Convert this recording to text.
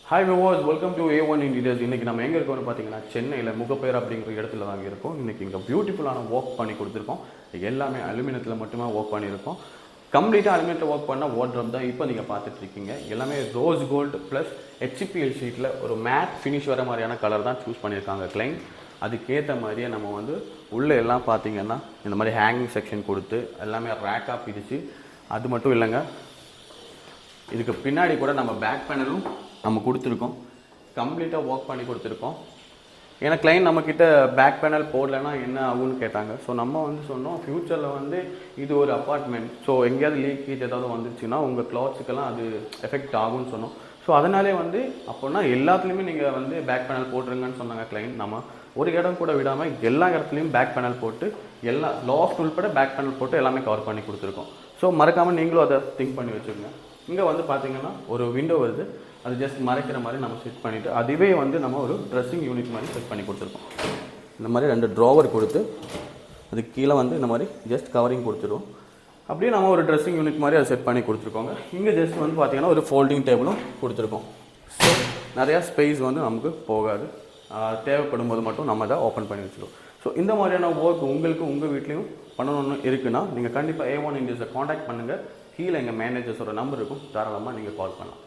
Hi viewers, welcome to A1 Interiors. இன்றைக்கி நம்ம எங்கே இருக்கோம்னு பார்த்தீங்கன்னா சென்னையில் முகப்பேர் அப்படிங்கிற இடத்துல தாங்க இருக்கோம். இன்றைக்கி இங்கே பியூட்டிஃபுல்லான ஒர்க் பண்ணி கொடுத்துருக்கோம். எல்லாமே அலுமினியத்தில் மட்டுமே ஒர்க் பண்ணியிருக்கோம். கம்ப்ளீட்டாக அலுமினியத்தில் ஒர்க் பண்ண வார்ட்ரோப் தான் இப்போ நீங்கள் பார்த்துட்ருக்கீங்க. எல்லாமே ரோஸ் கோல்டு ப்ளஸ் HPL ஷீட்டில் ஒரு மேட் ஃபினிஷ் வர மாதிரியான கலர் தான் சூஸ் பண்ணியிருக்காங்க கிளைண்ட். அதுக்கேற்ற மாதிரியே நம்ம வந்து உள்ளே எல்லாம் பார்த்தீங்கன்னா இந்த மாதிரி ஹேங்கிங் செக்ஷன் கொடுத்து எல்லாமே ரேக்காக பிரித்து, அது மட்டும் இல்லைங்க, இதுக்கு பின்னாடி கூட நம்ம பேக் பேனலும் நம்ம கொடுத்துருக்கோம். கம்ப்ளீட்டாக ஒர்க் பண்ணி கொடுத்துருக்கோம். ஏன்னா கிளைண்ட் நம்மக்கிட்ட பேக் பேனல் போடலைன்னா என்ன ஆகும்னு கேட்டாங்க. ஸோ நம்ம வந்து சொன்னோம், ஃப்யூச்சரில் வந்து இது ஒரு அப்பார்ட்மெண்ட், ஸோ எங்கேயாவது லீக்கேஜ் ஏதாவது வந்துருச்சுன்னா உங்கள் கிளாத்ஸுக்கெல்லாம் அது எஃபெக்ட் ஆகும்னு சொன்னோம். ஸோ அதனாலே வந்து அப்போனா எல்லாத்துலேயுமே நீங்கள் வந்து பேக் பேனல் போட்டுருங்கன்னு சொன்னாங்க கிளைண்ட். நம்ம ஒரு இடம் கூட விடாமல் எல்லா இடத்துலையும் பேக் பேனல் போட்டு, எல்லா லாஃப்ட் உள்பட பேக் பேனல் போட்டு எல்லாமே கவர் பண்ணி கொடுத்துருக்கோம். ஸோ மறக்காமல் நீங்களும் அதை திங்க் பண்ணி வச்சுருங்க. இங்கே வந்து பார்த்தீங்கன்னா ஒரு விண்டோ வருது, அது ஜஸ்ட் மறைக்கிற மாதிரி நம்ம செட் பண்ணிவிட்டு அதுவே வந்து நம்ம ஒரு ட்ரெஸ்ஸிங் யூனிட் மாதிரி செட் பண்ணி கொடுத்துருக்கோம். இந்த மாதிரி 2 ட்ராவர் கொடுத்து அதுக்கு கீழே வந்து இந்த மாதிரி ஜஸ்ட் கவரிங் கொடுத்துருவோம். அப்படியே நம்ம ஒரு ட்ரெஸ்ஸிங் யூனிட் மாதிரி அதை செட் பண்ணி கொடுத்துருக்கோங்க. இங்கே ஜஸ்ட் வந்து பார்த்திங்கன்னா ஒரு ஃபோல்டிங் டேபிளும் கொடுத்துருக்கோம். ஸோ நிறையா ஸ்பேஸ் வந்து நமக்கு போகாது. தேவைப்படும் போது மட்டும் நம்ம அதை ஓப்பன் பண்ணி வச்சுருவோம். ஸோ இந்த மாதிரியான ஒர்க் உங்களுக்கு உங்கள் வீட்லேயும் பண்ணணும்னு இருக்குன்னா நீங்கள் கண்டிப்பாக A1 Interiors காண்டாக்ட் பண்ணுங்கள். கீழே எங்கள் மேனேஜர்ஸோட நம்பர் இருக்கும், தாராளமாக நீங்கள் கால் பண்ணலாம்.